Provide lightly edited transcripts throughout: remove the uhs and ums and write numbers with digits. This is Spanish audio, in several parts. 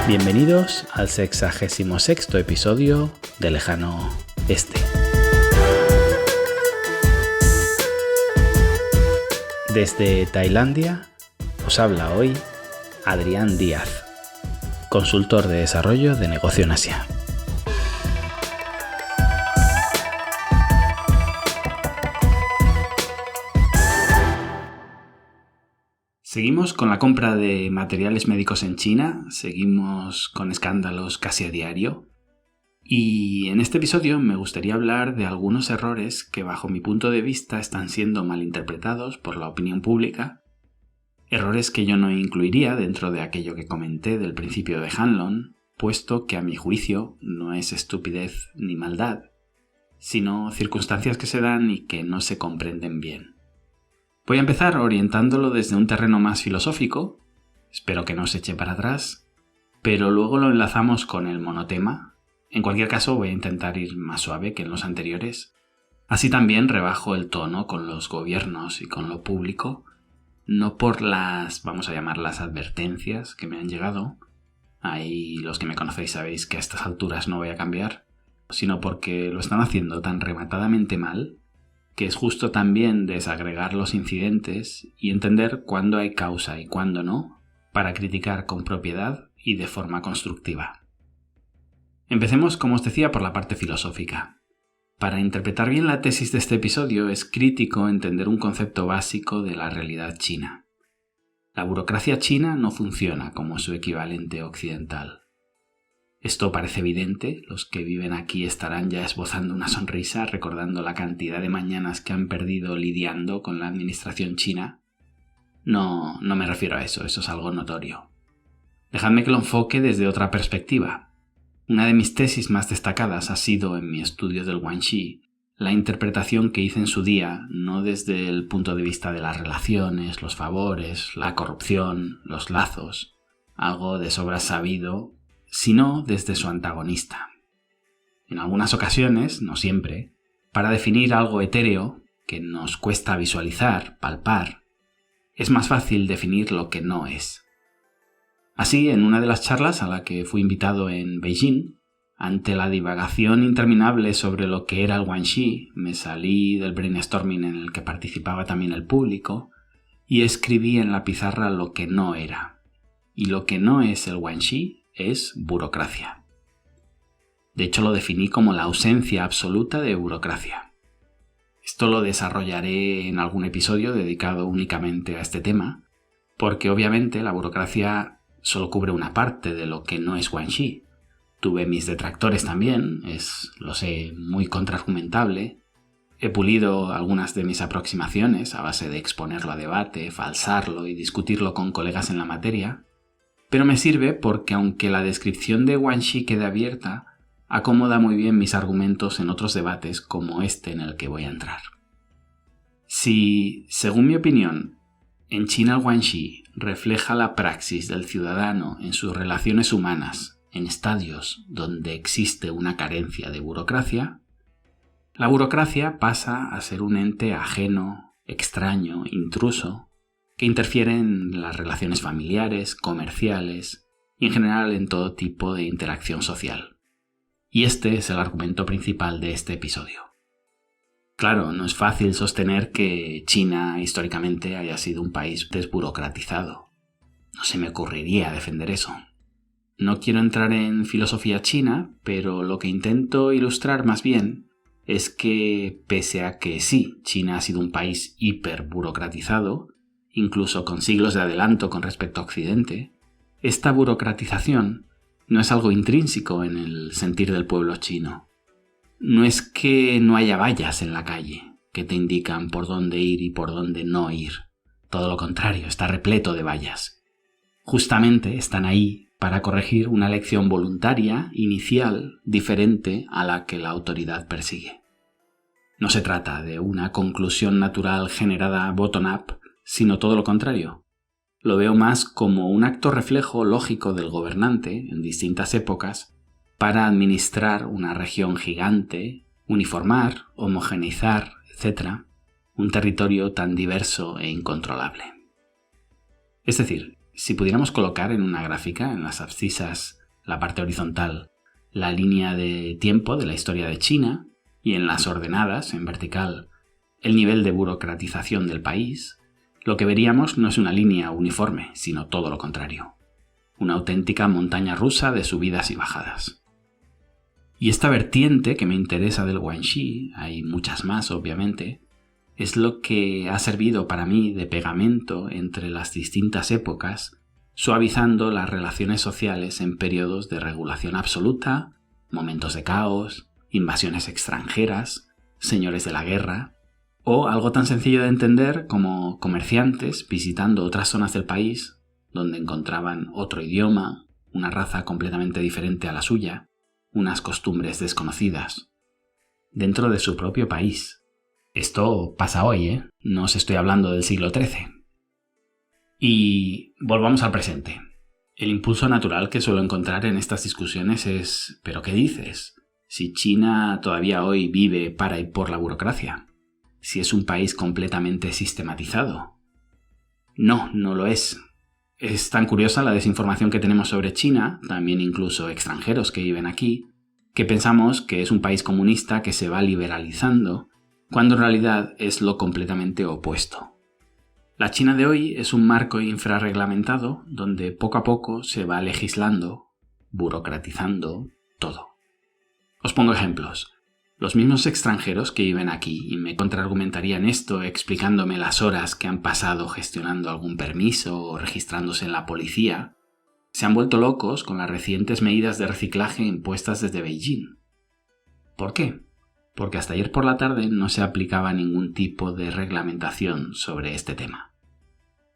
Bienvenidos al 66º episodio de Lejano Este. Desde Tailandia os habla hoy Adrián Díaz, consultor de desarrollo de negocio en Asia. Seguimos con la compra de materiales médicos en China, seguimos con escándalos casi a diario y en este episodio me gustaría hablar de algunos errores que bajo mi punto de vista están siendo malinterpretados por la opinión pública, errores que yo no incluiría dentro de aquello que comenté del principio de Hanlon, puesto que a mi juicio no es estupidez ni maldad, sino circunstancias que se dan y que no se comprenden bien. Voy a empezar orientándolo desde un terreno más filosófico, espero que no se eche para atrás, pero luego lo enlazamos con el monotema. En cualquier caso voy a intentar ir más suave que en los anteriores. Así también rebajo el tono con los gobiernos y con lo público, no por las, vamos a llamarlas advertencias que me han llegado, ahí los que me conocéis sabéis que a estas alturas no voy a cambiar, sino porque lo están haciendo tan rematadamente mal que es justo también desagregar los incidentes y entender cuándo hay causa y cuándo no, para criticar con propiedad y de forma constructiva. Empecemos, como os decía, por la parte filosófica. Para interpretar bien la tesis de este episodio es crítico entender un concepto básico de la realidad china. La burocracia china no funciona como su equivalente occidental. Esto parece evidente, los que viven aquí estarán ya esbozando una sonrisa recordando la cantidad de mañanas que han perdido lidiando con la administración china. No me refiero a eso, eso es algo notorio. Dejadme que lo enfoque desde otra perspectiva. Una de mis tesis más destacadas ha sido, en mi estudio del Guanxi, la interpretación que hice en su día, no desde el punto de vista de las relaciones, los favores, la corrupción, los lazos, algo de sobra sabido, sino desde su antagonista. En algunas ocasiones, no siempre, para definir algo etéreo que nos cuesta visualizar, palpar, es más fácil definir lo que no es. Así, en una de las charlas a la que fui invitado en Beijing, ante la divagación interminable sobre lo que era el Guanxi, me salí del brainstorming en el que participaba también el público y escribí en la pizarra lo que no era. Y lo que no es el Guanxi es burocracia. De hecho, lo definí como la ausencia absoluta de burocracia. Esto lo desarrollaré en algún episodio dedicado únicamente a este tema, porque obviamente la burocracia solo cubre una parte de lo que no es Guanxi. Tuve mis detractores también, lo sé, muy contraargumentable. He pulido algunas de mis aproximaciones a base de exponerlo a debate, falsarlo y discutirlo con colegas en la materia, pero me sirve porque aunque la descripción de Guanxi quede abierta, acomoda muy bien mis argumentos en otros debates como este en el que voy a entrar. Si, según mi opinión, en China el Guanxi refleja la praxis del ciudadano en sus relaciones humanas en estadios donde existe una carencia de burocracia, la burocracia pasa a ser un ente ajeno, extraño, intruso, que interfiere en las relaciones familiares, comerciales y en general en todo tipo de interacción social. Y este es el argumento principal de este episodio. Claro, no es fácil sostener que China históricamente haya sido un país desburocratizado. No se me ocurriría defender eso. No quiero entrar en filosofía china, pero lo que intento ilustrar más bien es que, pese a que sí, China ha sido un país hiperburocratizado, incluso con siglos de adelanto con respecto a Occidente, esta burocratización no es algo intrínseco en el sentir del pueblo chino. No es que no haya vallas en la calle que te indican por dónde ir y por dónde no ir. Todo lo contrario, está repleto de vallas. Justamente están ahí para corregir una elección voluntaria, inicial, diferente a la que la autoridad persigue. No se trata de una conclusión natural generada bottom-up, sino todo lo contrario. Lo veo más como un acto reflejo lógico del gobernante en distintas épocas para administrar una región gigante, uniformar, homogeneizar, etc., un territorio tan diverso e incontrolable. Es decir, si pudiéramos colocar en una gráfica, en las abscisas, la parte horizontal, la línea de tiempo de la historia de China, y en las ordenadas, en vertical, el nivel de burocratización del país, lo que veríamos no es una línea uniforme, sino todo lo contrario. Una auténtica montaña rusa de subidas y bajadas. Y esta vertiente que me interesa del Guanxi, hay muchas más obviamente, es lo que ha servido para mí de pegamento entre las distintas épocas, suavizando las relaciones sociales en periodos de regulación absoluta, momentos de caos, invasiones extranjeras, señores de la guerra, o algo tan sencillo de entender como comerciantes visitando otras zonas del país donde encontraban otro idioma, una raza completamente diferente a la suya, unas costumbres desconocidas, dentro de su propio país. Esto pasa hoy, No os estoy hablando del siglo XIII. Y volvamos al presente. El impulso natural que suelo encontrar en estas discusiones es ¿pero qué dices? Si China todavía hoy vive para y por la burocracia. Si es un país completamente sistematizado. No, no lo es. Es tan curiosa la desinformación que tenemos sobre China, también incluso extranjeros que viven aquí, que pensamos que es un país comunista que se va liberalizando, cuando en realidad es lo completamente opuesto. La China de hoy es un marco infrarreglamentado donde poco a poco se va legislando, burocratizando todo. Os pongo ejemplos. Los mismos extranjeros que viven aquí y me contraargumentarían esto explicándome las horas que han pasado gestionando algún permiso o registrándose en la policía, se han vuelto locos con las recientes medidas de reciclaje impuestas desde Beijing. ¿Por qué? Porque hasta ayer por la tarde no se aplicaba ningún tipo de reglamentación sobre este tema.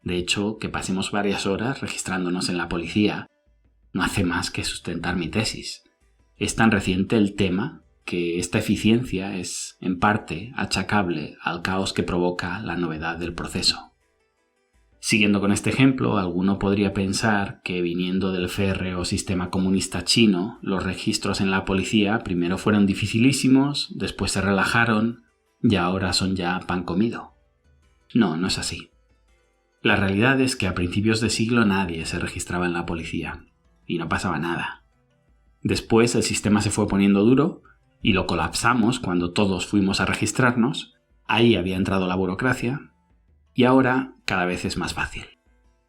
De hecho, que pasemos varias horas registrándonos en la policía no hace más que sustentar mi tesis. Es tan reciente el tema que esta eficiencia es, en parte, achacable al caos que provoca la novedad del proceso. Siguiendo con este ejemplo, alguno podría pensar que viniendo del férreo sistema comunista chino, los registros en la policía primero fueron dificilísimos, después se relajaron y ahora son ya pan comido. No, no es así. La realidad es que a principios de siglo nadie se registraba en la policía y no pasaba nada. Después el sistema se fue poniendo duro y lo colapsamos cuando todos fuimos a registrarnos, ahí había entrado la burocracia, y ahora cada vez es más fácil.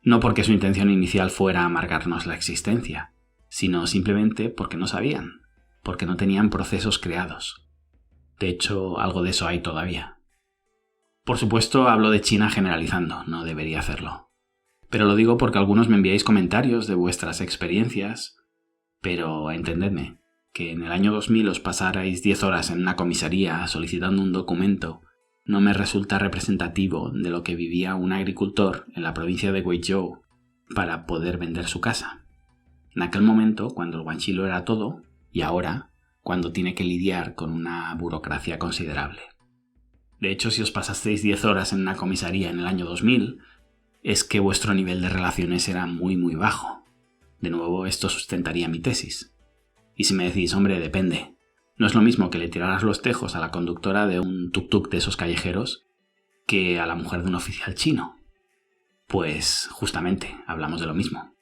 No porque su intención inicial fuera amargarnos la existencia, sino simplemente porque no sabían, porque no tenían procesos creados. De hecho, algo de eso hay todavía. Por supuesto, hablo de China generalizando, no debería hacerlo. Pero lo digo porque algunos me enviáis comentarios de vuestras experiencias, pero entendedme, que en el año 2000 os pasarais 10 horas en una comisaría solicitando un documento no me resulta representativo de lo que vivía un agricultor en la provincia de Guizhou para poder vender su casa. En aquel momento, cuando el Guanxi lo era todo, y ahora, cuando tiene que lidiar con una burocracia considerable. De hecho, si os pasasteis 10 horas en una comisaría en el año 2000, es que vuestro nivel de relaciones era muy muy bajo. De nuevo, esto sustentaría mi tesis. Y si me decís, hombre, depende. No es lo mismo que le tiraras los tejos a la conductora de un tuk-tuk de esos callejeros que a la mujer de un oficial chino. Pues, justamente, hablamos de lo mismo.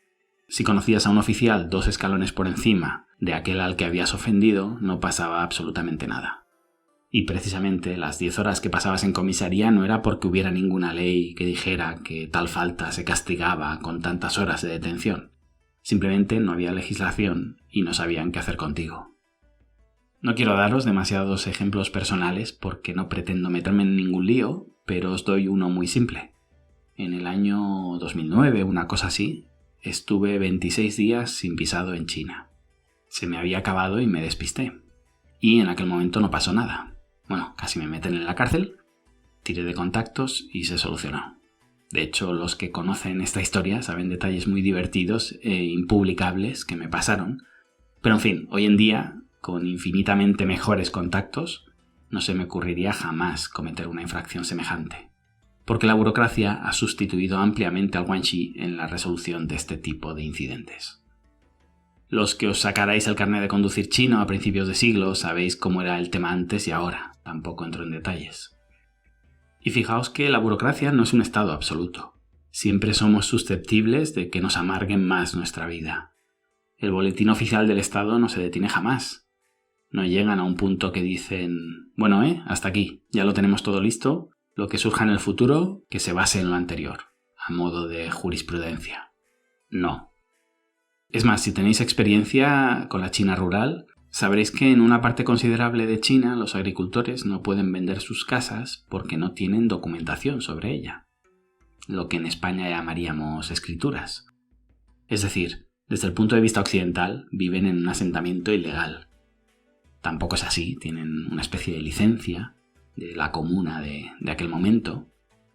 Si conocías a un oficial 2 escalones por encima de aquel al que habías ofendido, no pasaba absolutamente nada. Y precisamente las 10 horas que pasabas en comisaría no era porque hubiera ninguna ley que dijera que tal falta se castigaba con tantas horas de detención. Simplemente no había legislación y no sabían qué hacer contigo. No quiero daros demasiados ejemplos personales porque no pretendo meterme en ningún lío, pero os doy uno muy simple. En el año 2009, una cosa así, estuve 26 días sin visado en China. Se me había acabado y me despisté. Y en aquel momento no pasó nada. Bueno, casi me meten en la cárcel, tiré de contactos y se solucionó. De hecho, los que conocen esta historia saben detalles muy divertidos e impublicables que me pasaron. Pero en fin, hoy en día, con infinitamente mejores contactos, no se me ocurriría jamás cometer una infracción semejante. Porque la burocracia ha sustituido ampliamente al Guanxi en la resolución de este tipo de incidentes. Los que os sacarais el carnet de conducir chino a principios de siglo sabéis cómo era el tema antes y ahora, tampoco entro en detalles. Y fijaos que la burocracia no es un estado absoluto. Siempre somos susceptibles de que nos amarguen más nuestra vida. El boletín oficial del Estado no se detiene jamás. No llegan a un punto que dicen, bueno, hasta aquí, ya lo tenemos todo listo, lo que surja en el futuro, que se base en lo anterior, a modo de jurisprudencia. No. Es más, si tenéis experiencia con la China rural, sabréis que en una parte considerable de China los agricultores no pueden vender sus casas porque no tienen documentación sobre ella, lo que en España llamaríamos escrituras. Es decir, desde el punto de vista occidental, viven en un asentamiento ilegal. Tampoco es así, tienen una especie de licencia de la comuna de aquel momento,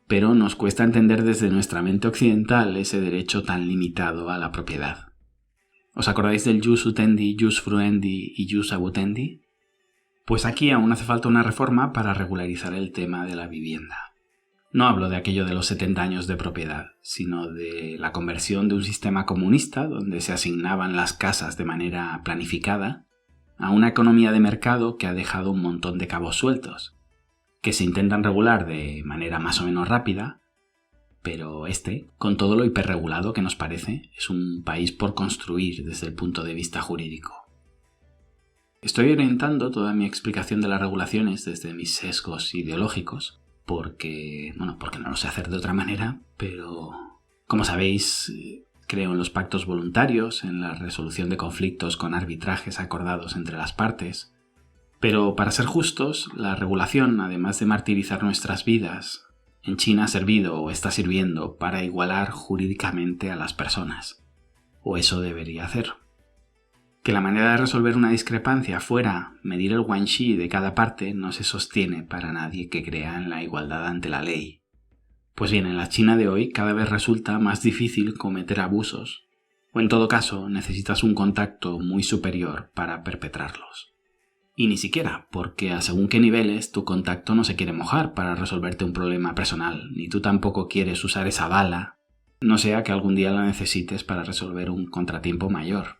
pero nos cuesta entender desde nuestra mente occidental ese derecho tan limitado a la propiedad. ¿Os acordáis del jus utendi, jus fruendi y jus abutendi? Pues aquí aún hace falta una reforma para regularizar el tema de la vivienda. No hablo de aquello de los 70 años de propiedad, sino de la conversión de un sistema comunista donde se asignaban las casas de manera planificada a una economía de mercado que ha dejado un montón de cabos sueltos, que se intentan regular de manera más o menos rápida, pero con todo lo hiperregulado que nos parece, es un país por construir desde el punto de vista jurídico. Estoy orientando toda mi explicación de las regulaciones desde mis sesgos ideológicos, porque no lo sé hacer de otra manera, pero como sabéis, creo en los pactos voluntarios, en la resolución de conflictos con arbitrajes acordados entre las partes, pero para ser justos, la regulación, además de martirizar nuestras vidas, en China ha servido o está sirviendo para igualar jurídicamente a las personas, o eso debería hacer. Que la manera de resolver una discrepancia fuera medir el guanxi de cada parte no se sostiene para nadie que crea en la igualdad ante la ley. Pues bien, en la China de hoy cada vez resulta más difícil cometer abusos, o en todo caso necesitas un contacto muy superior para perpetrarlos. Y ni siquiera, porque a según qué niveles tu contacto no se quiere mojar para resolverte un problema personal, ni tú tampoco quieres usar esa bala, no sea que algún día la necesites para resolver un contratiempo mayor.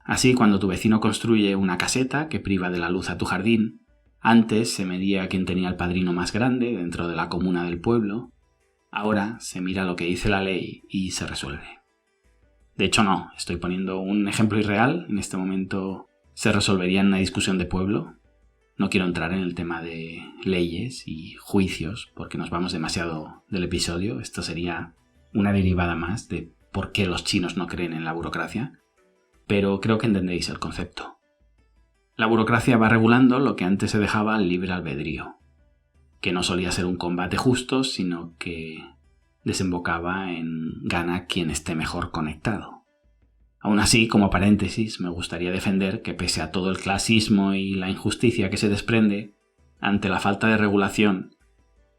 Así, cuando tu vecino construye una caseta que priva de la luz a tu jardín, antes se medía quién tenía el padrino más grande dentro de la comuna del pueblo, ahora se mira lo que dice la ley y se resuelve. De hecho no, estoy poniendo un ejemplo irreal, en este momento se resolvería en una discusión de pueblo. No quiero entrar en el tema de leyes y juicios porque nos vamos demasiado del episodio, esto sería una derivada más de por qué los chinos no creen en la burocracia, pero creo que entendéis el concepto. La burocracia va regulando lo que antes se dejaba al libre albedrío, que no solía ser un combate justo, sino que desembocaba en gana quien esté mejor conectado. Aún así, como paréntesis, me gustaría defender que pese a todo el clasismo y la injusticia que se desprende, ante la falta de regulación,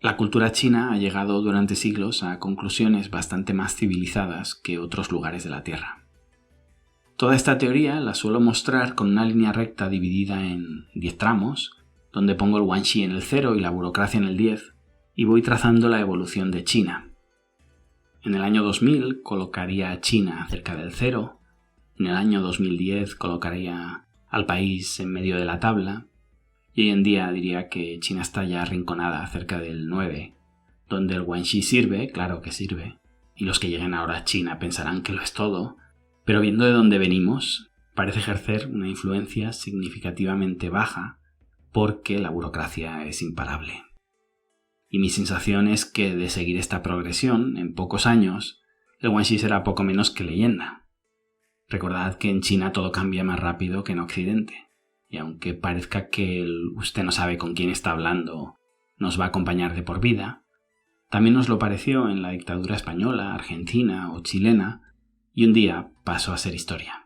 la cultura china ha llegado durante siglos a conclusiones bastante más civilizadas que otros lugares de la Tierra. Toda esta teoría la suelo mostrar con una línea recta dividida en 10 tramos, donde pongo el guanxi en el 0 y la burocracia en el 10, y voy trazando la evolución de China. En el año 2000 colocaría a China cerca del 0, en el año 2010 colocaría al país en medio de la tabla, y hoy en día diría que China está ya arrinconada cerca del 9, donde el guanxi sirve, claro que sirve, y los que lleguen ahora a China pensarán que lo es todo, pero viendo de dónde venimos, parece ejercer una influencia significativamente baja porque la burocracia es imparable. Y mi sensación es que de seguir esta progresión, en pocos años, el guanxi será poco menos que leyenda. Recordad que en China todo cambia más rápido que en Occidente, y aunque parezca que usted no sabe con quién está hablando, nos va a acompañar de por vida, también nos lo pareció en la dictadura española, argentina o chilena, y un día pasó a ser historia.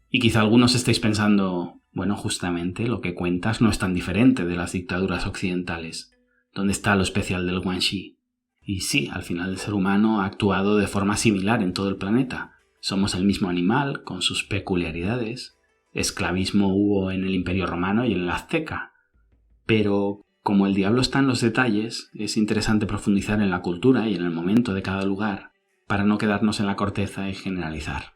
Y quizá algunos estéis pensando, bueno, justamente lo que cuentas no es tan diferente de las dictaduras occidentales. ¿Dónde está lo especial del guanxi? Y sí, al final el ser humano ha actuado de forma similar en todo el planeta. Somos el mismo animal, con sus peculiaridades. Esclavismo hubo en el Imperio Romano y en el Azteca. Pero, como el diablo está en los detalles, es interesante profundizar en la cultura y en el momento de cada lugar, para no quedarnos en la corteza y generalizar.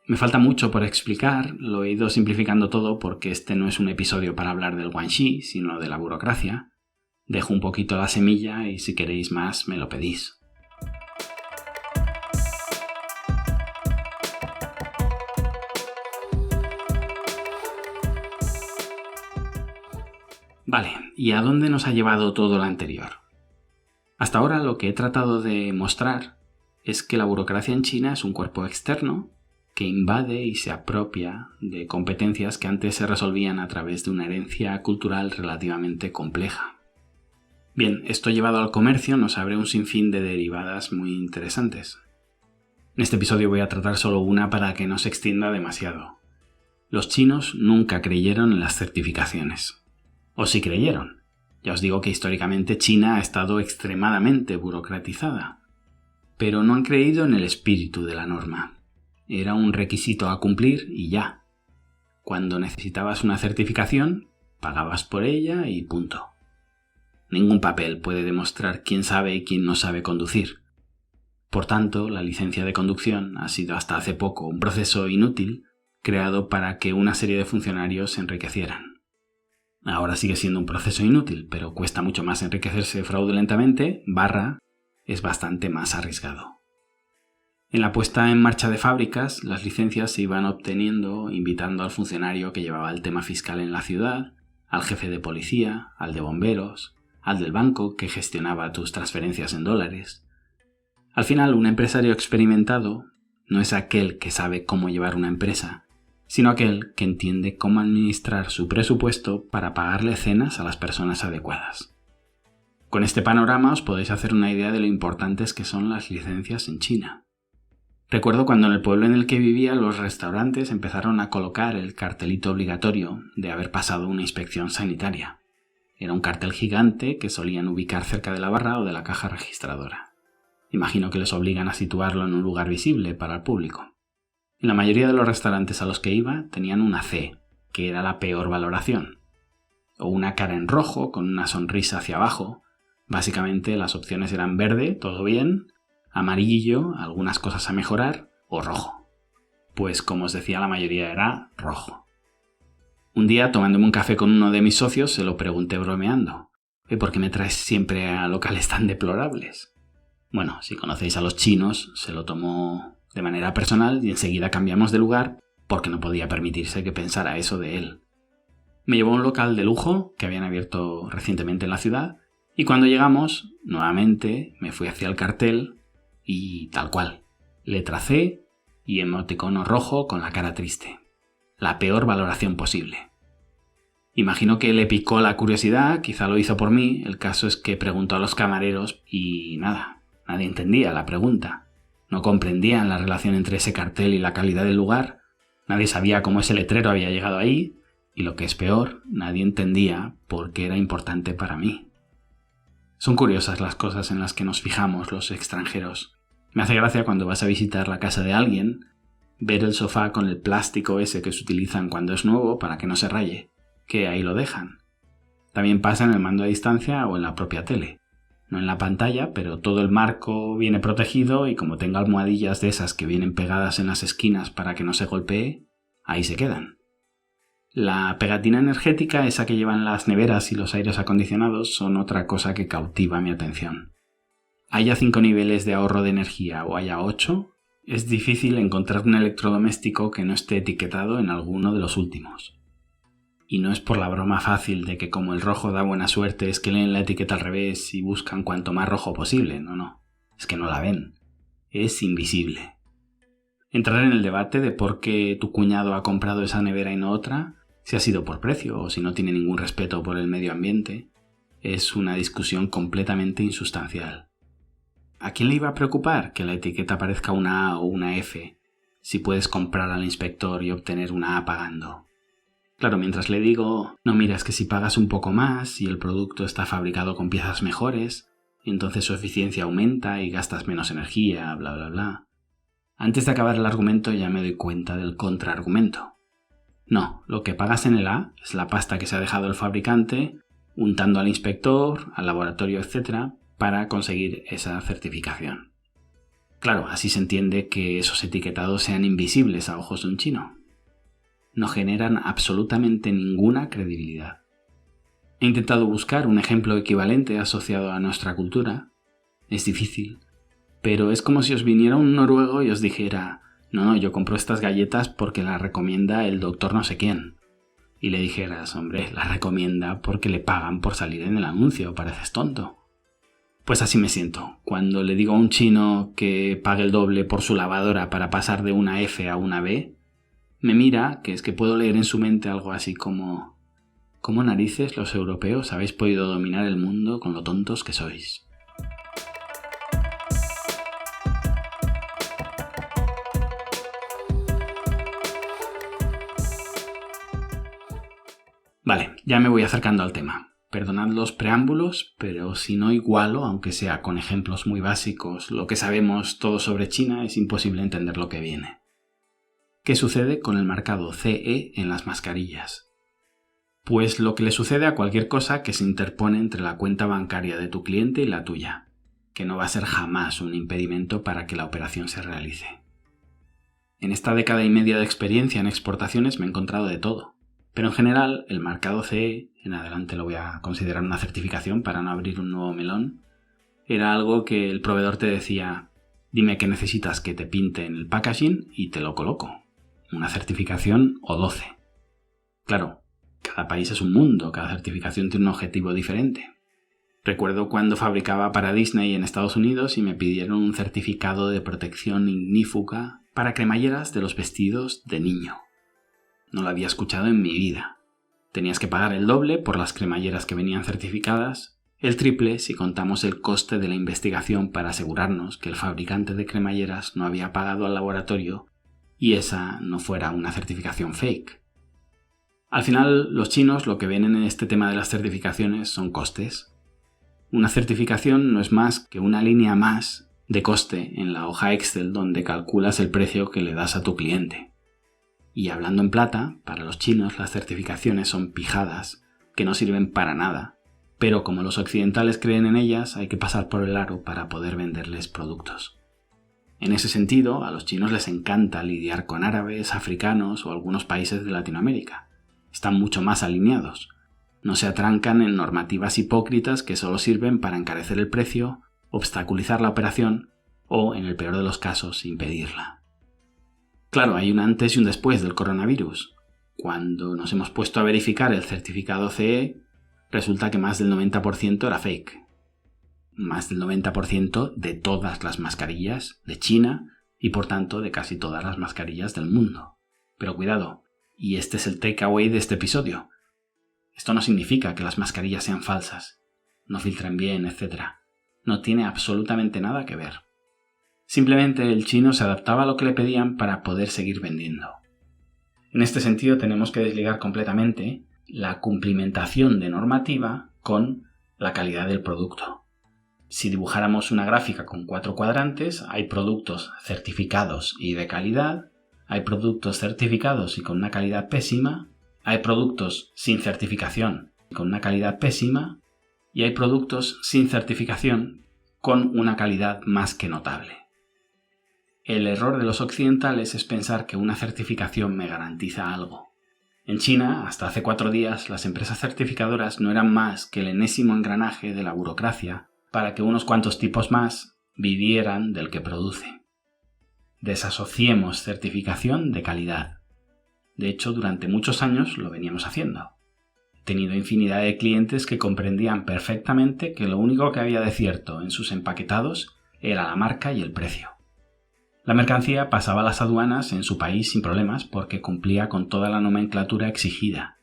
Me falta mucho por explicar, lo he ido simplificando todo porque este no es un episodio para hablar del guanxi, sino de la burocracia. Dejo un poquito la semilla y si queréis más me lo pedís. Vale, ¿y a dónde nos ha llevado todo lo anterior? Hasta ahora lo que he tratado de mostrar es que la burocracia en China es un cuerpo externo que invade y se apropia de competencias que antes se resolvían a través de una herencia cultural relativamente compleja. Bien, esto llevado al comercio nos abre un sinfín de derivadas muy interesantes. En este episodio voy a tratar solo una para que no se extienda demasiado. Los chinos nunca creyeron en las certificaciones. ¿O sí creyeron? Ya os digo que históricamente China ha estado extremadamente burocratizada. Pero no han creído en el espíritu de la norma. Era un requisito a cumplir y ya. Cuando necesitabas una certificación, pagabas por ella y punto. Ningún papel puede demostrar quién sabe y quién no sabe conducir. Por tanto, la licencia de conducción ha sido hasta hace poco un proceso inútil creado para que una serie de funcionarios se enriquecieran. Ahora sigue siendo un proceso inútil, pero cuesta mucho más enriquecerse fraudulentamente, es bastante más arriesgado. En la puesta en marcha de fábricas, las licencias se iban obteniendo invitando al funcionario que llevaba el tema fiscal en la ciudad, al jefe de policía, al de bomberos, al del banco que gestionaba tus transferencias en dólares. Al final, un empresario experimentado no es aquel que sabe cómo llevar una empresa, sino aquel que entiende cómo administrar su presupuesto para pagarle cenas a las personas adecuadas. Con este panorama os podéis hacer una idea de lo importantes que son las licencias en China. Recuerdo cuando en el pueblo en el que vivía los restaurantes empezaron a colocar el cartelito obligatorio de haber pasado una inspección sanitaria. Era un cartel gigante que solían ubicar cerca de la barra o de la caja registradora. Imagino que les obligan a situarlo en un lugar visible para el público. En la mayoría de los restaurantes a los que iba tenían una C, que era la peor valoración, o una cara en rojo con una sonrisa hacia abajo. Básicamente las opciones eran verde, todo bien, amarillo, algunas cosas a mejorar, o rojo. Pues como os decía, la mayoría era rojo. Un día, tomándome un café con uno de mis socios, se lo pregunté bromeando. ¿Por qué me traes siempre a locales tan deplorables? Bueno, si conocéis a los chinos, se lo tomó de manera personal y enseguida cambiamos de lugar porque no podía permitirse que pensara eso de él. Me llevó a un local de lujo que habían abierto recientemente en la ciudad y cuando llegamos, nuevamente me fui hacia el cartel y tal cual, letra C y emoticono rojo con la cara triste. La peor valoración posible. Imagino que le picó la curiosidad, quizá lo hizo por mí, el caso es que preguntó a los camareros y nada, nadie entendía la pregunta. No comprendían la relación entre ese cartel y la calidad del lugar, nadie sabía cómo ese letrero había llegado ahí y lo que es peor, nadie entendía por qué era importante para mí. Son curiosas las cosas en las que nos fijamos los extranjeros. Me hace gracia cuando vas a visitar la casa de alguien, ver el sofá con el plástico ese que se utilizan cuando es nuevo para que no se raye, que ahí lo dejan. También pasa en el mando a distancia o en la propia tele. No en la pantalla, pero todo el marco viene protegido y como tenga almohadillas de esas que vienen pegadas en las esquinas para que no se golpee, ahí se quedan. La pegatina energética, esa que llevan las neveras y los aires acondicionados, son otra cosa que cautiva mi atención. Haya 5 niveles de ahorro de energía o haya 8, es difícil encontrar un electrodoméstico que no esté etiquetado en alguno de los últimos. Y no es por la broma fácil de que como el rojo da buena suerte es que leen la etiqueta al revés y buscan cuanto más rojo posible, no. Es que no la ven. Es invisible. Entrar en el debate de por qué tu cuñado ha comprado esa nevera y no otra, si ha sido por precio o si no tiene ningún respeto por el medio ambiente, es una discusión completamente insustancial. ¿A quién le iba a preocupar que la etiqueta parezca una A o una F si puedes comprar al inspector y obtener una A pagando? Claro, mientras le digo, no mira, es que si pagas un poco más y el producto está fabricado con piezas mejores, entonces su eficiencia aumenta y gastas menos energía, bla bla bla. Antes de acabar el argumento ya me doy cuenta del contraargumento. No, lo que pagas en el A es la pasta que se ha dejado el fabricante untando al inspector, al laboratorio, etc., para conseguir esa certificación. Claro, así se entiende que esos etiquetados sean invisibles a ojos de un chino. No generan absolutamente ninguna credibilidad. He intentado buscar un ejemplo equivalente asociado a nuestra cultura. Es difícil, pero es como si os viniera un noruego y os dijera: no, yo compro estas galletas porque las recomienda el doctor no sé quién. y le dijeras, hombre, la recomienda porque le pagan por salir en el anuncio, pareces tonto. Pues así me siento. Cuando le digo a un chino que pague el doble por su lavadora para pasar de una F a una B, me mira, que es que puedo leer en su mente algo así como: ¿cómo narices los europeos habéis podido dominar el mundo con lo tontos que sois? Vale, ya me voy acercando al tema. Perdonad los preámbulos, pero si no igualo, aunque sea con ejemplos muy básicos, lo que sabemos todo sobre China, es imposible entender lo que viene. ¿Qué sucede con el marcado CE en las mascarillas? Pues lo que le sucede a cualquier cosa que se interpone entre la cuenta bancaria de tu cliente y la tuya, que no va a ser jamás un impedimento para que la operación se realice. En esta década y media de experiencia en exportaciones me he encontrado de todo. Pero en general, el marcado CE, en adelante lo voy a considerar una certificación para no abrir un nuevo melón, era algo que el proveedor te decía: dime qué necesitas que te pinte en el packaging y te lo coloco. Una certificación o 12. Claro, cada país es un mundo, cada certificación tiene un objetivo diferente. Recuerdo cuando fabricaba para Disney en Estados Unidos y me pidieron un certificado de protección ignífuga para cremalleras de los vestidos de niño. No lo había escuchado en mi vida. Tenías que pagar el doble por las cremalleras que venían certificadas, el triple si contamos el coste de la investigación para asegurarnos que el fabricante de cremalleras no había pagado al laboratorio y esa no fuera una certificación fake. Al final, los chinos lo que ven en este tema de las certificaciones son costes. Una certificación no es más que una línea más de coste en la hoja Excel donde calculas el precio que le das a tu cliente. Y hablando en plata, para los chinos las certificaciones son pijadas, que no sirven para nada, pero como los occidentales creen en ellas, hay que pasar por el aro para poder venderles productos. En ese sentido, a los chinos les encanta lidiar con árabes, africanos o algunos países de Latinoamérica. Están mucho más alineados. No se atrancan en normativas hipócritas que solo sirven para encarecer el precio, obstaculizar la operación o, en el peor de los casos, impedirla. Claro, hay un antes y un después del coronavirus. Cuando nos hemos puesto a verificar el certificado CE, resulta que más del 90% era fake. Más del 90% de todas las mascarillas de China y por tanto de casi todas las mascarillas del mundo. Pero cuidado, y este es el takeaway de este episodio. Esto no significa que las mascarillas sean falsas, no filtren bien, etc. No tiene absolutamente nada que ver. Simplemente el chino se adaptaba a lo que le pedían para poder seguir vendiendo. En este sentido tenemos que desligar completamente la cumplimentación de normativa con la calidad del producto. Si dibujáramos una gráfica con 4 cuadrantes, hay productos certificados y de calidad, hay productos certificados y con una calidad pésima, hay productos sin certificación y con una calidad pésima, y hay productos sin certificación con una calidad más que notable. El error de los occidentales es pensar que una certificación me garantiza algo. En China, hasta hace 4 días, las empresas certificadoras no eran más que el enésimo engranaje de la burocracia para que unos cuantos tipos más vivieran del que produce. Desasociemos certificación de calidad. De hecho, durante muchos años lo veníamos haciendo. He tenido infinidad de clientes que comprendían perfectamente que lo único que había de cierto en sus empaquetados era la marca y el precio. La mercancía pasaba a las aduanas en su país sin problemas porque cumplía con toda la nomenclatura exigida.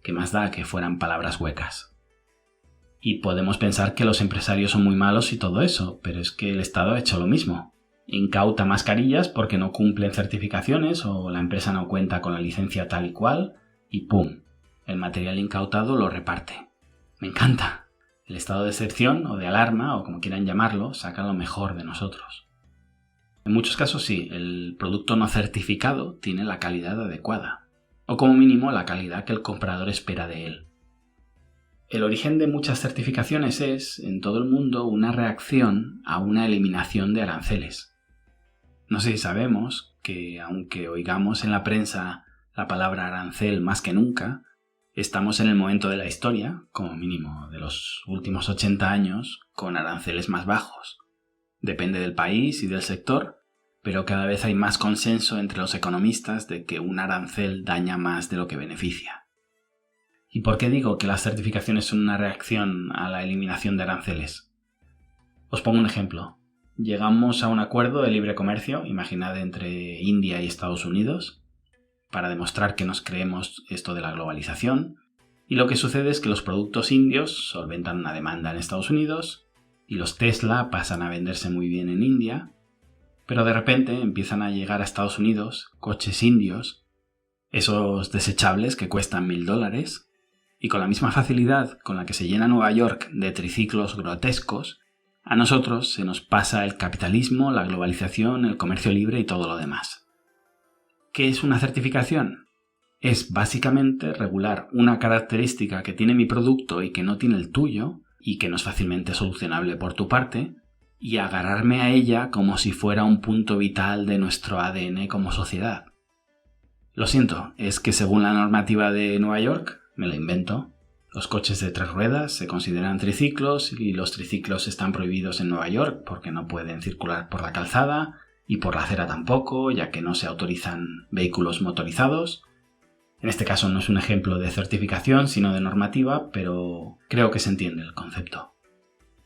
¿Qué más da que fueran palabras huecas? Y podemos pensar que los empresarios son muy malos y todo eso, pero es que el Estado ha hecho lo mismo. Incauta mascarillas porque no cumplen certificaciones o la empresa no cuenta con la licencia tal y cual y ¡pum! El material incautado lo reparte. Me encanta. El estado de excepción o de alarma o como quieran llamarlo saca lo mejor de nosotros. En muchos casos sí, el producto no certificado tiene la calidad adecuada, o como mínimo la calidad que el comprador espera de él. El origen de muchas certificaciones es, en todo el mundo, una reacción a una eliminación de aranceles. No sé si sabemos que, aunque oigamos en la prensa la palabra arancel más que nunca, estamos en el momento de la historia, como mínimo de los últimos 80 años, con aranceles más bajos. Depende del país y del sector, pero cada vez hay más consenso entre los economistas de que un arancel daña más de lo que beneficia. ¿Y por qué digo que las certificaciones son una reacción a la eliminación de aranceles? Os pongo un ejemplo. Llegamos a un acuerdo de libre comercio, imaginad entre India y Estados Unidos, para demostrar que nos creemos esto de la globalización, y lo que sucede es que los productos indios solventan una demanda en Estados Unidos y los Tesla pasan a venderse muy bien en India, pero de repente empiezan a llegar a Estados Unidos coches indios, esos desechables que cuestan $1.000, y con la misma facilidad con la que se llena Nueva York de triciclos grotescos, a nosotros se nos pasa el capitalismo, la globalización, el comercio libre y todo lo demás. ¿Qué es una certificación? Es básicamente regular una característica que tiene mi producto y que no tiene el tuyo, y que no es fácilmente solucionable por tu parte, y agarrarme a ella como si fuera un punto vital de nuestro ADN como sociedad. Lo siento, es que según la normativa de Nueva York, me lo invento, los coches de 3 ruedas se consideran triciclos y los triciclos están prohibidos en Nueva York porque no pueden circular por la calzada y por la acera tampoco, ya que no se autorizan vehículos motorizados. En este caso no es un ejemplo de certificación, sino de normativa, pero creo que se entiende el concepto.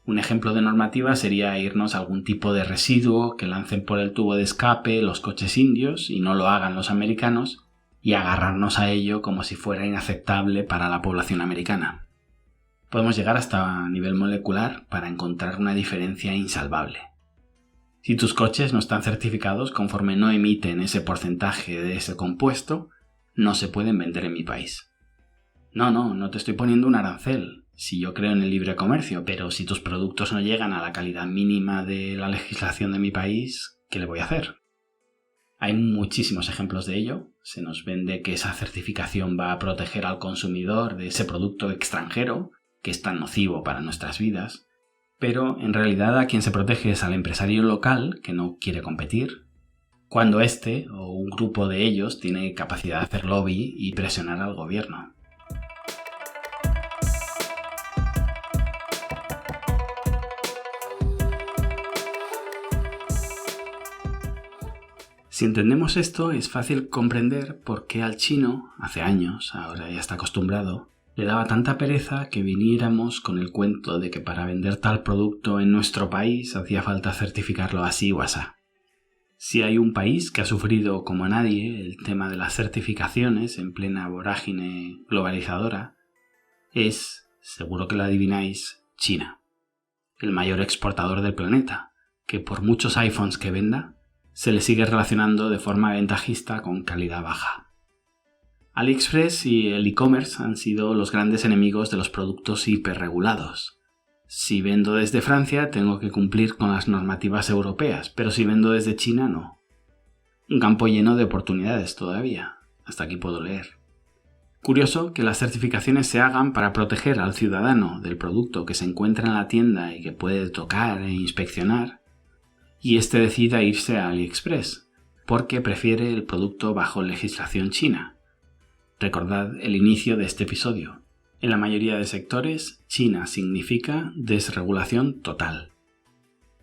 Un ejemplo de normativa sería irnos a algún tipo de residuo que lancen por el tubo de escape los coches indios y no lo hagan los americanos, y agarrarnos a ello como si fuera inaceptable para la población americana. Podemos llegar hasta a nivel molecular para encontrar una diferencia insalvable. Si tus coches no están certificados conforme no emiten ese porcentaje de ese compuesto, no se pueden vender en mi país. No te estoy poniendo un arancel, si yo creo en el libre comercio, pero si tus productos no llegan a la calidad mínima de la legislación de mi país, ¿qué le voy a hacer? Hay muchísimos ejemplos de ello. Se nos vende que esa certificación va a proteger al consumidor de ese producto extranjero, que es tan nocivo para nuestras vidas, pero en realidad a quien se protege es al empresario local que no quiere competir, cuando éste o un grupo de ellos tiene capacidad de hacer lobby y presionar al gobierno. Si entendemos esto, es fácil comprender por qué al chino, hace años, ahora ya está acostumbrado, le daba tanta pereza que viniéramos con el cuento de que para vender tal producto en nuestro país hacía falta certificarlo así o asá. Si hay un país que ha sufrido como nadie el tema de las certificaciones en plena vorágine globalizadora, es, seguro que lo adivináis, China, el mayor exportador del planeta, que por muchos iPhones que venda, se le sigue relacionando de forma ventajista con calidad baja. AliExpress y el e-commerce han sido los grandes enemigos de los productos hiperregulados. Si vendo desde Francia tengo que cumplir con las normativas europeas, pero si vendo desde China no. Un campo lleno de oportunidades todavía. Hasta aquí puedo leer. Curioso que las certificaciones se hagan para proteger al ciudadano del producto que se encuentra en la tienda y que puede tocar e inspeccionar, y éste decida irse a AliExpress, porque prefiere el producto bajo legislación china. Recordad el inicio de este episodio. En la mayoría de sectores, China significa desregulación total.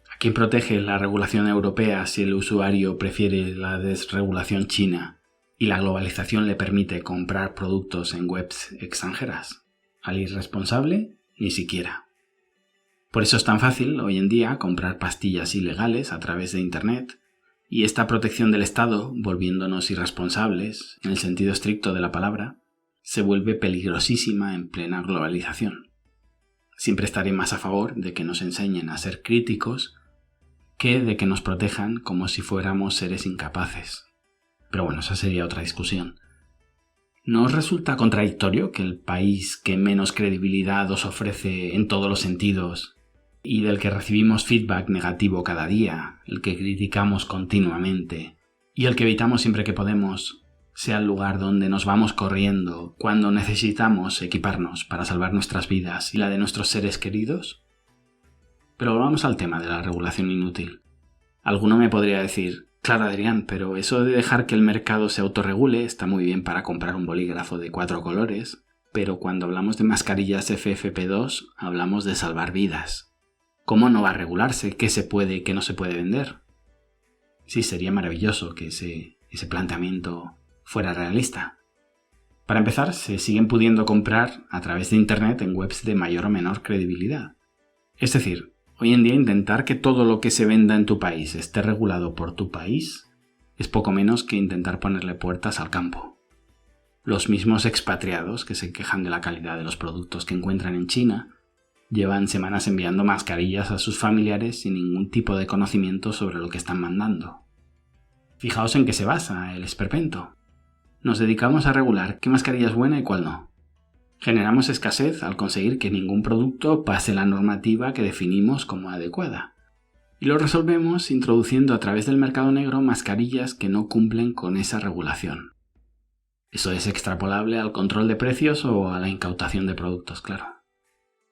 ¿A quién protege la regulación europea si el usuario prefiere la desregulación china y la globalización le permite comprar productos en webs extranjeras? ¿Al irresponsable? Ni siquiera. Por eso es tan fácil hoy en día comprar pastillas ilegales a través de Internet, y esta protección del Estado, volviéndonos irresponsables, en el sentido estricto de la palabra, se vuelve peligrosísima en plena globalización. Siempre estaré más a favor de que nos enseñen a ser críticos que de que nos protejan como si fuéramos seres incapaces. Pero bueno, esa sería otra discusión. ¿No os resulta contradictorio que el país que menos credibilidad os ofrece en todos los sentidos y del que recibimos feedback negativo cada día, el que criticamos continuamente y el que evitamos siempre que podemos, sea el lugar donde nos vamos corriendo cuando necesitamos equiparnos para salvar nuestras vidas y la de nuestros seres queridos? Pero volvamos al tema de la regulación inútil. Alguno me podría decir, claro Adrián, pero eso de dejar que el mercado se autorregule está muy bien para comprar un bolígrafo de 4 colores, pero cuando hablamos de mascarillas FFP2 hablamos de salvar vidas. ¿Cómo no va a regularse qué se puede y qué no se puede vender? Sí, sería maravilloso que ese planteamiento fuera realista. Para empezar, se siguen pudiendo comprar a través de Internet en webs de mayor o menor credibilidad. Es decir, hoy en día intentar que todo lo que se venda en tu país esté regulado por tu país es poco menos que intentar ponerle puertas al campo. Los mismos expatriados que se quejan de la calidad de los productos que encuentran en China llevan semanas enviando mascarillas a sus familiares sin ningún tipo de conocimiento sobre lo que están mandando. Fijaos en qué se basa el esperpento. Nos dedicamos a regular qué mascarilla es buena y cuál no. Generamos escasez al conseguir que ningún producto pase la normativa que definimos como adecuada. Y lo resolvemos introduciendo a través del mercado negro mascarillas que no cumplen con esa regulación. Eso es extrapolable al control de precios o a la incautación de productos, claro.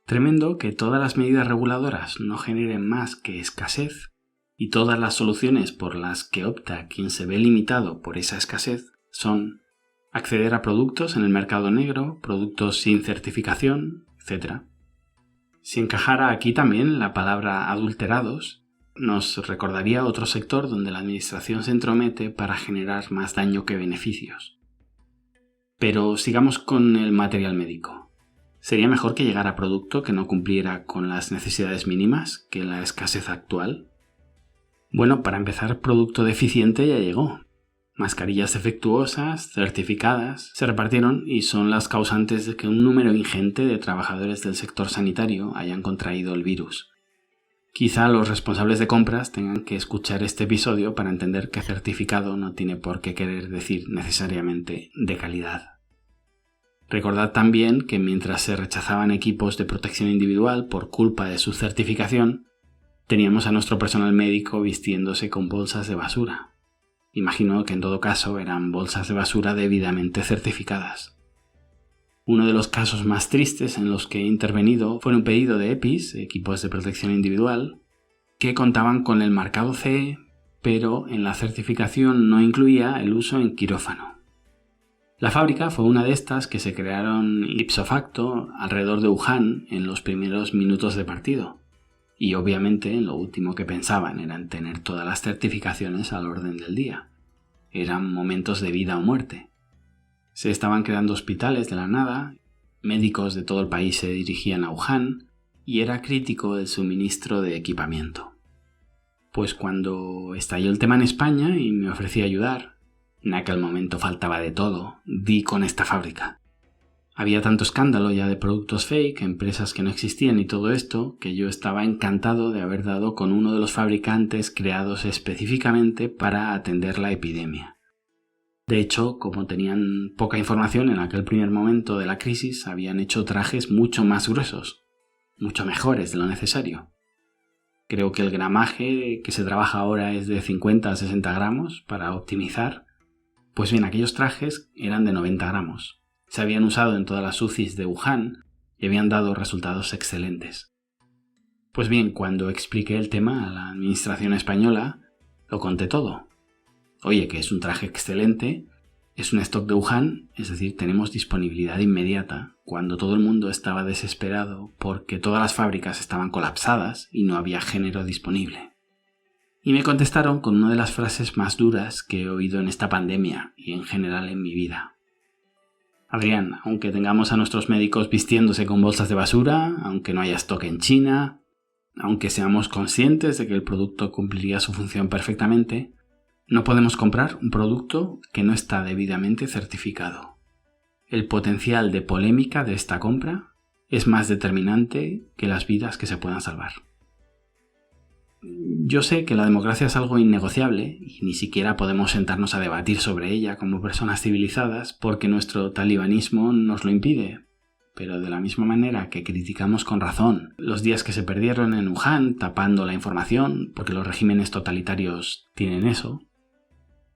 Tremendo que todas las medidas reguladoras no generen más que escasez y todas las soluciones por las que opta quien se ve limitado por esa escasez son acceder a productos en el mercado negro, productos sin certificación, etc. Si encajara aquí también la palabra adulterados, nos recordaría otro sector donde la administración se entromete para generar más daño que beneficios. Pero sigamos con el material médico. ¿Sería mejor que llegara producto que no cumpliera con las necesidades mínimas que la escasez actual? Bueno, para empezar, producto deficiente ya llegó. Mascarillas defectuosas, certificadas, se repartieron y son las causantes de que un número ingente de trabajadores del sector sanitario hayan contraído el virus. Quizá los responsables de compras tengan que escuchar este episodio para entender que certificado no tiene por qué querer decir necesariamente de calidad. Recordad también que mientras se rechazaban equipos de protección individual por culpa de su certificación, teníamos a nuestro personal médico vistiéndose con bolsas de basura. Imagino que en todo caso eran bolsas de basura debidamente certificadas. Uno de los casos más tristes en los que he intervenido fue un pedido de EPIs, equipos de protección individual, que contaban con el marcado CE, pero en la certificación no incluía el uso en quirófano. La fábrica fue una de estas que se crearon ipso facto alrededor de Wuhan en los primeros minutos de partido. Y obviamente lo último que pensaban era en tener todas las certificaciones al orden del día. Eran momentos de vida o muerte. Se estaban creando hospitales de la nada, médicos de todo el país se dirigían a Wuhan y era crítico el suministro de equipamiento. Pues cuando estalló el tema en España y me ofrecí a ayudar, en aquel momento faltaba de todo, di con esta fábrica. Había tanto escándalo ya de productos fake, empresas que no existían y todo esto, que yo estaba encantado de haber dado con uno de los fabricantes creados específicamente para atender la epidemia. De hecho, como tenían poca información en aquel primer momento de la crisis, habían hecho trajes mucho más gruesos, mucho mejores de lo necesario. Creo que el gramaje que se trabaja ahora es de 50 a 60 gramos para optimizar. Pues bien, aquellos trajes eran de 90 gramos. Se habían usado en todas las UCIs de Wuhan y habían dado resultados excelentes. Pues bien, cuando expliqué el tema a la administración española, lo conté todo. Oye, que es un traje excelente, es un stock de Wuhan, es decir, tenemos disponibilidad inmediata, cuando todo el mundo estaba desesperado porque todas las fábricas estaban colapsadas y no había género disponible. Y me contestaron con una de las frases más duras que he oído en esta pandemia y en general en mi vida. Adrián, aunque tengamos a nuestros médicos vistiéndose con bolsas de basura, aunque no haya stock en China, aunque seamos conscientes de que el producto cumpliría su función perfectamente, no podemos comprar un producto que no está debidamente certificado. El potencial de polémica de esta compra es más determinante que las vidas que se puedan salvar. Yo sé que la democracia es algo innegociable y ni siquiera podemos sentarnos a debatir sobre ella como personas civilizadas porque nuestro talibanismo nos lo impide. Pero de la misma manera que criticamos con razón los días que se perdieron en Wuhan tapando la información, porque los regímenes totalitarios tienen eso,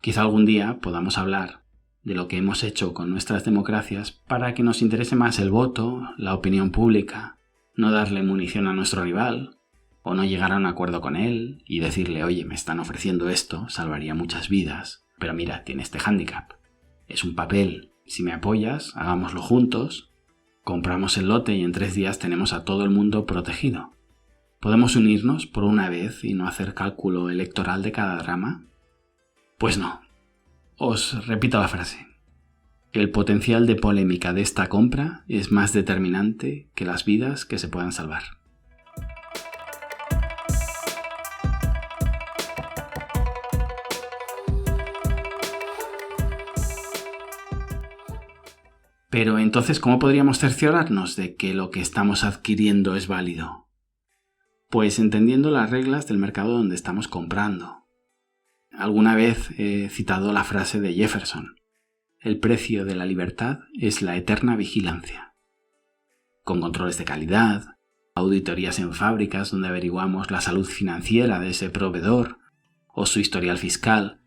quizá algún día podamos hablar de lo que hemos hecho con nuestras democracias para que nos interese más el voto, la opinión pública, no darle munición a nuestro rival, o no llegar a un acuerdo con él y decirle, oye, me están ofreciendo esto, salvaría muchas vidas, pero mira, tiene este hándicap. Es un papel, si me apoyas, hagámoslo juntos, compramos el lote y en 3 días tenemos a todo el mundo protegido. ¿Podemos unirnos por una vez y no hacer cálculo electoral de cada drama? Pues no. Os repito la frase. el potencial de polémica de esta compra es más determinante que las vidas que se puedan salvar. Pero entonces, ¿cómo podríamos cerciorarnos de que lo que estamos adquiriendo es válido? Pues entendiendo las reglas del mercado donde estamos comprando. Alguna vez he citado la frase de Jefferson: el precio de la libertad es la eterna vigilancia. Con controles de calidad, auditorías en fábricas donde averiguamos la salud financiera de ese proveedor o su historial fiscal,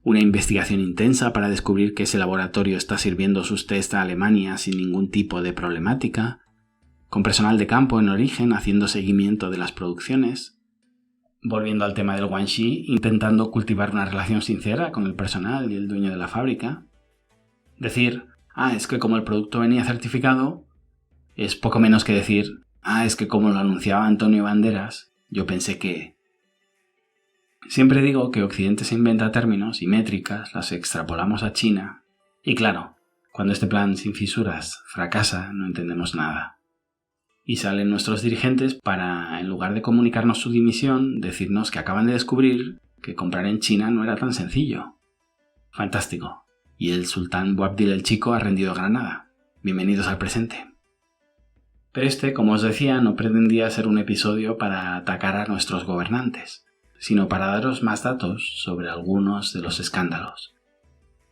una investigación intensa para descubrir que ese laboratorio está sirviendo sus test a Alemania sin ningún tipo de problemática, con personal de campo en origen haciendo seguimiento de las producciones, volviendo al tema del Guanxi, intentando cultivar una relación sincera con el personal y el dueño de la fábrica. Decir, es que como el producto venía certificado, es poco menos que decir, es que como lo anunciaba Antonio Banderas, yo pensé que... Siempre digo que Occidente se inventa términos y métricas, las extrapolamos a China, y claro, cuando este plan sin fisuras fracasa, no entendemos nada. Y salen nuestros dirigentes para, en lugar de comunicarnos su dimisión, decirnos que acaban de descubrir que comprar en China no era tan sencillo. Fantástico. Y el sultán Boabdil el Chico ha rendido Granada. Bienvenidos al presente. Pero como os decía, no pretendía ser un episodio para atacar a nuestros gobernantes, sino para daros más datos sobre algunos de los escándalos.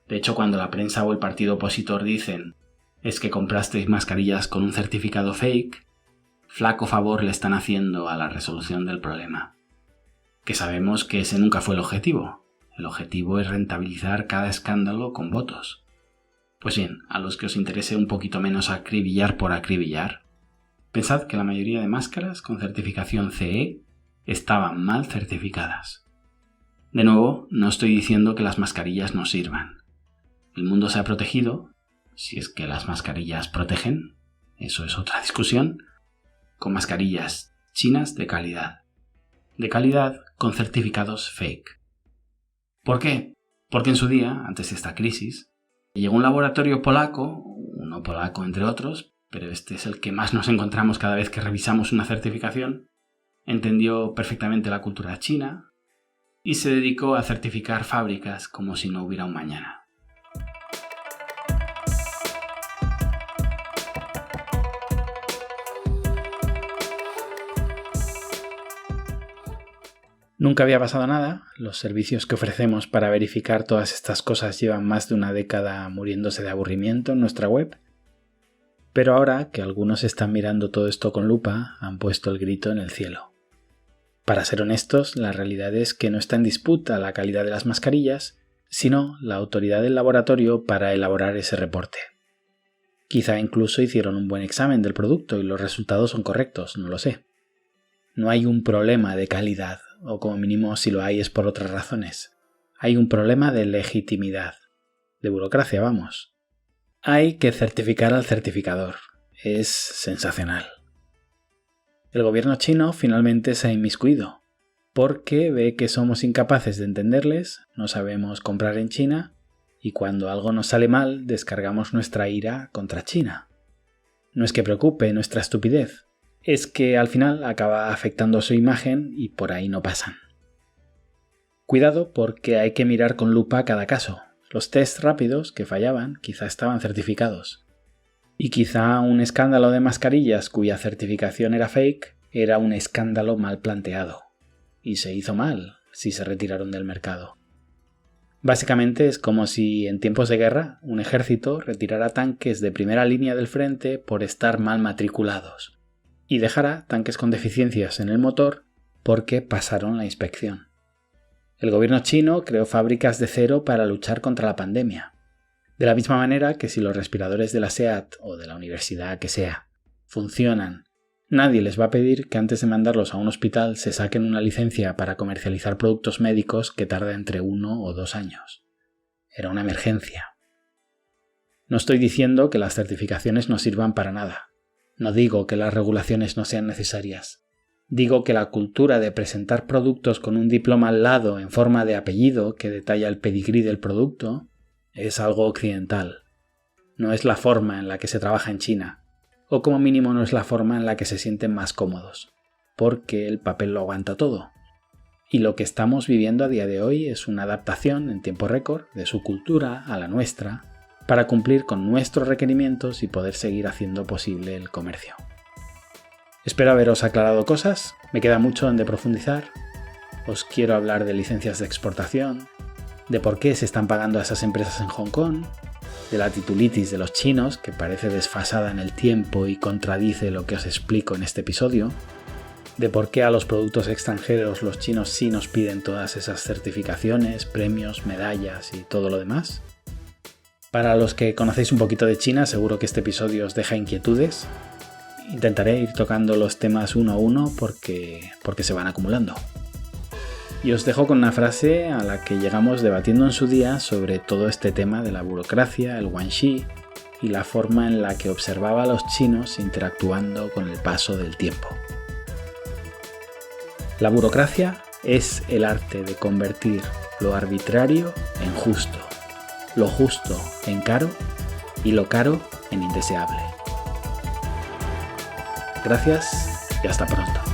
De hecho, cuando la prensa o el partido opositor dicen «es que comprasteis mascarillas con un certificado fake», flaco favor le están haciendo a la resolución del problema. Que sabemos que ese nunca fue el objetivo. El objetivo es rentabilizar cada escándalo con votos. Pues bien, a los que os interese un poquito menos acribillar por acribillar, pensad que la mayoría de máscaras con certificación CE estaban mal certificadas. De nuevo, no estoy diciendo que las mascarillas no sirvan. El mundo se ha protegido, si es que las mascarillas protegen, eso es otra discusión, con mascarillas chinas de calidad. De calidad con certificados fake. ¿Por qué? Porque en su día, antes de esta crisis, llegó un laboratorio polaco, uno polaco entre otros, pero este es el que más nos encontramos cada vez que revisamos una certificación, entendió perfectamente la cultura china y se dedicó a certificar fábricas como si no hubiera un mañana. Nunca había pasado nada, los servicios que ofrecemos para verificar todas estas cosas llevan más de una década muriéndose de aburrimiento en nuestra web. Pero ahora que algunos están mirando todo esto con lupa, han puesto el grito en el cielo. Para ser honestos, la realidad es que no está en disputa la calidad de las mascarillas, sino la autoridad del laboratorio para elaborar ese reporte. Quizá incluso hicieron un buen examen del producto y los resultados son correctos, no lo sé. No hay un problema de calidad, o como mínimo si lo hay es por otras razones. Hay un problema de legitimidad, de burocracia, vamos. Hay que certificar al certificador. Es sensacional. El gobierno chino finalmente se ha inmiscuido, porque ve que somos incapaces de entenderles, no sabemos comprar en China, y cuando algo nos sale mal, descargamos nuestra ira contra China. No es que preocupe nuestra estupidez, es que al final acaba afectando su imagen y por ahí no pasan. Cuidado porque hay que mirar con lupa cada caso. Los tests rápidos que fallaban quizá estaban certificados. Y quizá un escándalo de mascarillas cuya certificación era fake era un escándalo mal planteado. Y se hizo mal si se retiraron del mercado. Básicamente es como si en tiempos de guerra un ejército retirara tanques de primera línea del frente por estar mal matriculados y dejara tanques con deficiencias en el motor porque pasaron la inspección. El gobierno chino creó fábricas de cero para luchar contra la pandemia. De la misma manera que si los respiradores de la SEAT o de la universidad que sea funcionan, nadie les va a pedir que antes de mandarlos a un hospital se saquen una licencia para comercializar productos médicos que tarda entre 1 o 2 años. Era una emergencia. No estoy diciendo que las certificaciones no sirvan para nada. No digo que las regulaciones no sean necesarias. Digo que la cultura de presentar productos con un diploma al lado en forma de apellido que detalla el pedigrí del producto es algo occidental. no es la forma en la que se trabaja en China, o como mínimo no es la forma en la que se sienten más cómodos, porque el papel lo aguanta todo. Y lo que estamos viviendo a día de hoy es una adaptación en tiempo récord de su cultura a la nuestra, para cumplir con nuestros requerimientos y poder seguir haciendo posible el comercio. Espero haberos aclarado cosas, me queda mucho en de profundizar. Os quiero hablar de licencias de exportación, de por qué se están pagando a esas empresas en Hong Kong, de la titulitis de los chinos, que parece desfasada en el tiempo y contradice lo que os explico en este episodio, de por qué a los productos extranjeros los chinos sí nos piden todas esas certificaciones, premios, medallas y todo lo demás. Para los que conocéis un poquito de China, seguro que este episodio os deja inquietudes. Intentaré ir tocando los temas uno a uno porque se van acumulando. Y os dejo con una frase a la que llegamos debatiendo en su día sobre todo este tema de la burocracia, el guanxi y la forma en la que observaba a los chinos interactuando con el paso del tiempo. La burocracia es el arte de convertir lo arbitrario en justo, lo justo en caro y lo caro en indeseable. Gracias y hasta pronto.